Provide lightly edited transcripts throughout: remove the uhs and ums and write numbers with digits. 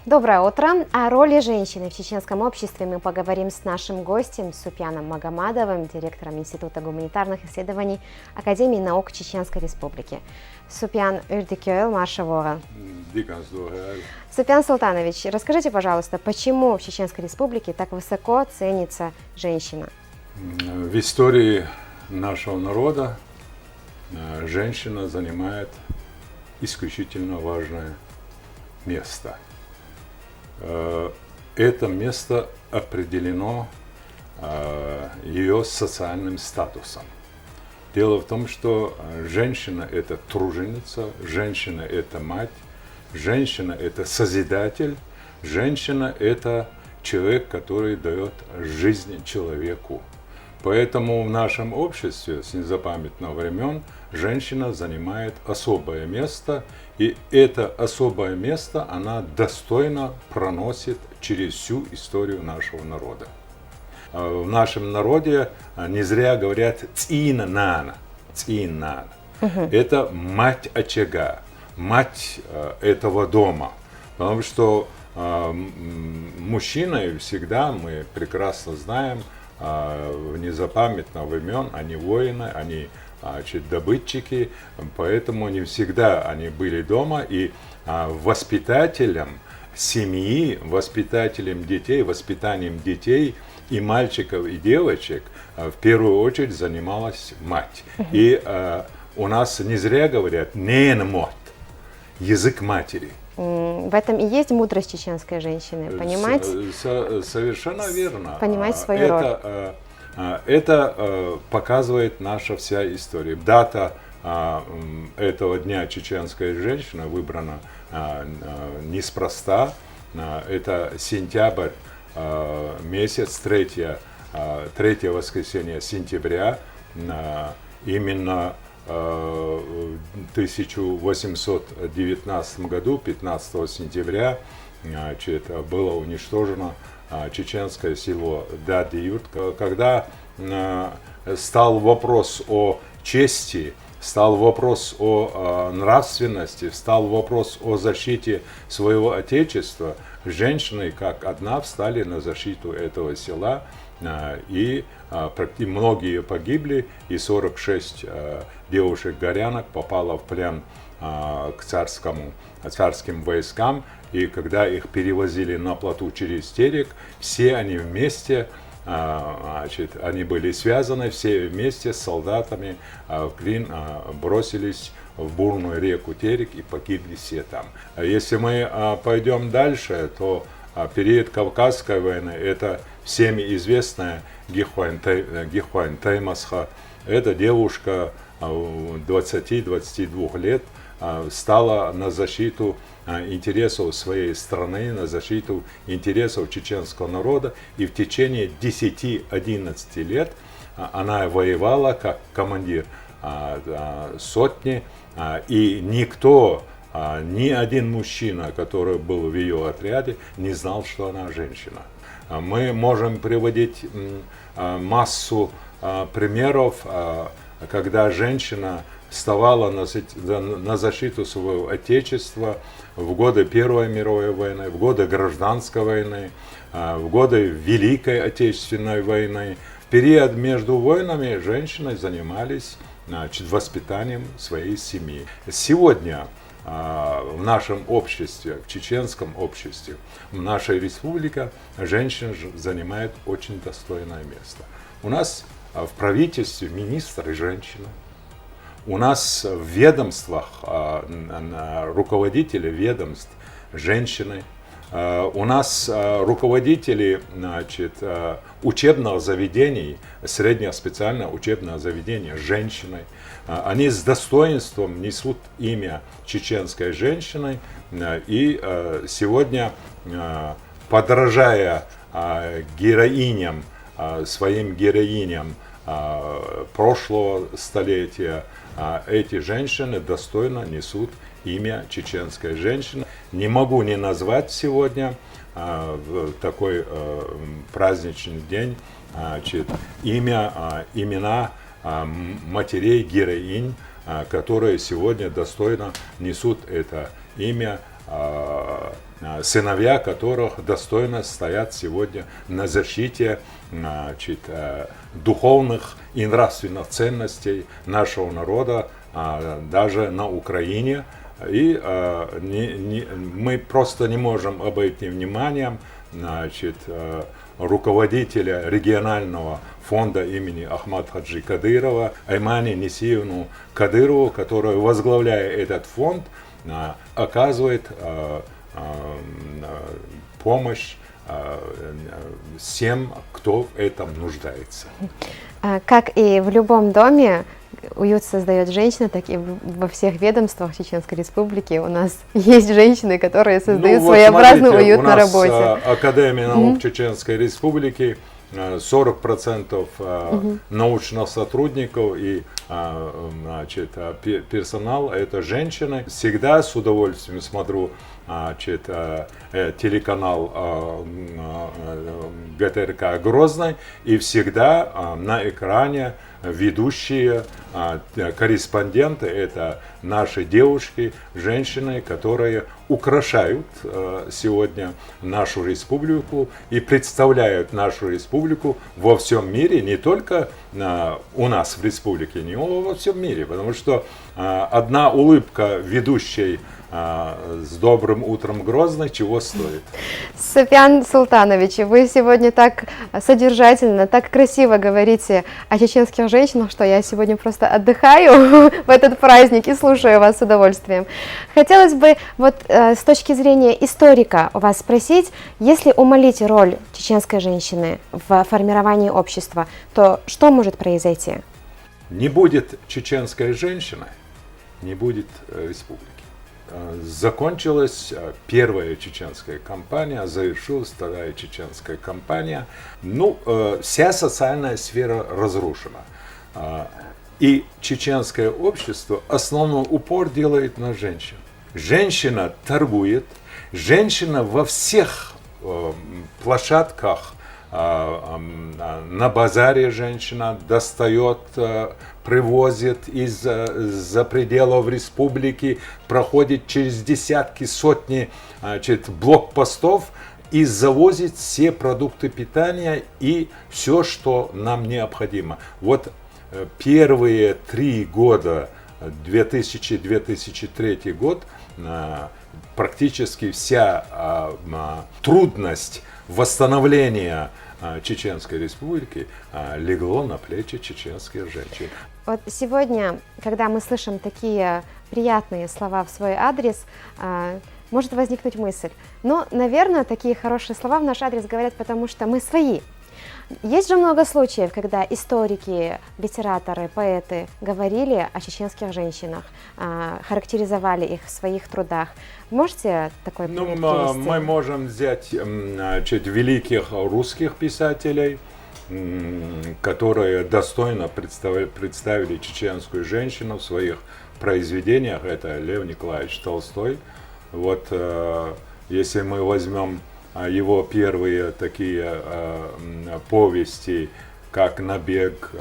Доброе утро. О роли женщины в чеченском обществе мы поговорим с нашим гостем Супьяном Магомадовым, директором Института гуманитарных исследований Академии наук Чеченской Республики. Супьян Үрдикёл, Машавора. Супьян Султанович, расскажите, пожалуйста, почему в Чеченской Республике так высоко ценится женщина? В истории нашего народа женщина занимает исключительно важное место. Это место определено ее социальным статусом. Дело в том, что женщина – это труженица, женщина – это мать, женщина – это созидатель, женщина – это человек, который дает жизнь человеку. Поэтому в нашем обществе с незапамятных времен женщина занимает особое место, и это особое место она достойно проносит через всю историю нашего народа. В нашем народе не зря говорят «циннана», «циннана». Это мать очага, мать этого дома, потому что мужчины всегда, мы прекрасно знаем, в незапамятных времен они воины, они добытчики, поэтому не всегда они были дома, и воспитателем семьи, воспитателем детей, воспитанием детей и мальчиков, и девочек в первую очередь занималась мать. И у нас не зря говорят «ненмот», язык матери. В этом и есть мудрость чеченской женщины, понимать? Совершенно верно. Понимать свою роль. Это показывает наша вся история. Дата этого дня чеченской женщины выбрана неспроста. Это сентябрь месяц, третье воскресенье сентября. Именно в 1819 году, 15 сентября, было уничтожено чеченское село Дади-Юрт. Когда стал вопрос о чести, стал вопрос о нравственности, стал вопрос о защите своего отечества, женщины как одна встали на защиту этого села, и многие погибли, и 46 девушек-горянок попало в плен к царским войскам, и когда их перевозили на плоту через Терек, все они вместе, они были связаны, все вместе с солдатами в Клин бросились в бурную реку Терек и погибли все там. Если мы пойдем дальше, то период Кавказской войны, это всеми известная Гихуань Таймасха, эта девушка 20-22 лет стала на защиту интересов своей страны, на защиту интересов чеченского народа, и в течение 10-11 лет она воевала как командир сотни, и никто, ни один мужчина, который был в ее отряде, не знал, что она женщина. Мы можем приводить массу примеров, когда женщина вставала на защиту своего отечества в годы Первой мировой войны, в годы Гражданской войны, в годы Великой Отечественной войны. В период между войнами женщины занимались воспитанием своей семьи. Сегодня в нашем обществе, в чеченском обществе, в нашей республике женщина занимает очень достойное место. У нас в правительстве министры женщины, у нас в ведомствах руководители ведомств женщины, у нас руководители учебных заведений, среднего специального учебного заведения женщины. Они с достоинством несут имя чеченской женщины, и сегодня, подражая героиням, своим героиням прошлого столетия, эти женщины достойно несут имя чеченской женщины. Не могу не назвать сегодня, в такой праздничный день, имена матерей-героинь, которые сегодня достойно несут это имя сыновья которых достойно стоят сегодня на защите, значит, духовных и нравственных ценностей нашего народа, даже на Украине. И мы просто не можем обойти вниманием, значит, руководителя регионального фонда имени Ахмад Хаджи Кадырова Аймани Несиевну Кадырову, которая, возглавляя этот фонд, оказывает помощь всем, кто в этом нуждается. Как и в любом доме, уют создает женщина, так и во всех ведомствах Чеченской Республики у нас есть женщины, которые создают своеобразный уют на работе. У нас Академия наук Чеченской Республики, 40% научных сотрудников и, значит, персонал — это женщины. Всегда с удовольствием смотрю, значит, телеканал ГТРК Грозный, и всегда на экране ведущие корреспонденты — это наши девушки, женщины, которые украшают сегодня нашу республику и представляют нашу республику во всем мире, не только у нас в республике, но во всем мире, потому что одна улыбка ведущей с добрым утром Грозный чего стоит. Супян Султанович, вы сегодня так содержательно, так красиво говорите о чеченских женщинах, что я сегодня просто отдыхаю в этот праздник и слушаю вас с удовольствием. Хотелось бы вот с точки зрения историка у вас спросить, если умалить роль чеченской женщины в формировании общества, то что может произойти? Не будет чеченской женщины, не будет республики. Закончилась первая чеченская кампания, завершилась вторая чеченская кампания. Ну, вся социальная сфера разрушена. И чеченское общество основной упор делает на женщин. Женщина торгует, женщина во всех площадках, на базаре женщина достает, привозит из-за пределов республики, проходит через десятки, сотни, значит, блокпостов и завозит все продукты питания и все, что нам необходимо. Вот первые 3 года, 2000-2003 год, практически вся трудность восстановления Чеченской Республики легло на плечи чеченских женщин. Вот сегодня, когда мы слышим такие приятные слова в свой адрес, может возникнуть мысль, ну, наверное, такие хорошие слова в наш адрес говорят, потому что мы свои. Есть же много случаев, когда историки, литераторы, поэты говорили о чеченских женщинах, характеризовали их в своих трудах. Можете такой пример привести? Мы можем взять, значит, великих русских писателей, которые достойно представили чеченскую женщину в своих произведениях. Это Лев Николаевич Толстой. Вот если мы возьмем его первые такие повести, как «Набег»,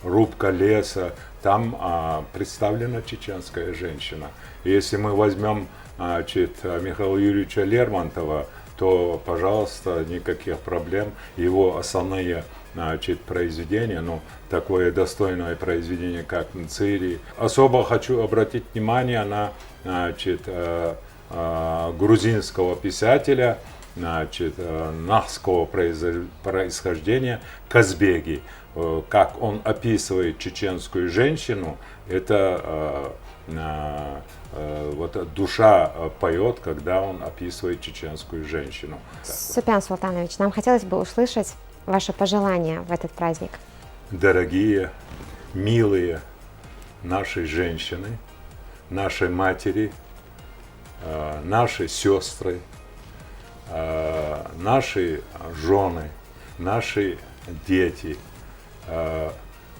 «Рубка леса», там представлена чеченская женщина. Если мы возьмем, значит, Михаила Юрьевича Лермонтова, то, пожалуйста, никаких проблем. Его основные, значит, произведения, ну, такое достойное произведение, как «Нцирий». Особо хочу обратить внимание на, значит, грузинского писателя, значит, нахского происхождения Казбеги. Как он описывает чеченскую женщину, это вот душа поет, когда он описывает чеченскую женщину. Супян Султанович, нам хотелось бы услышать ваше пожелание в этот праздник. Дорогие, милые наши женщины, наши матери, наши сестры, наши жены, наши дети,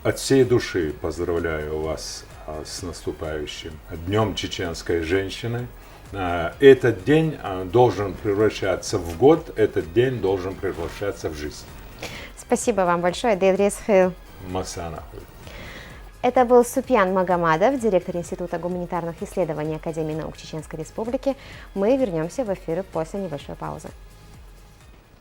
от всей души поздравляю вас с наступающим Днем чеченской женщины. Этот день должен превращаться в год, этот день должен превращаться в жизнь. Спасибо вам большое, Дейдрис Хил. Масана. Это был Супьян Магомадов, директор Института гуманитарных исследований Академии наук Чеченской Республики. Мы вернемся в эфир после небольшой паузы.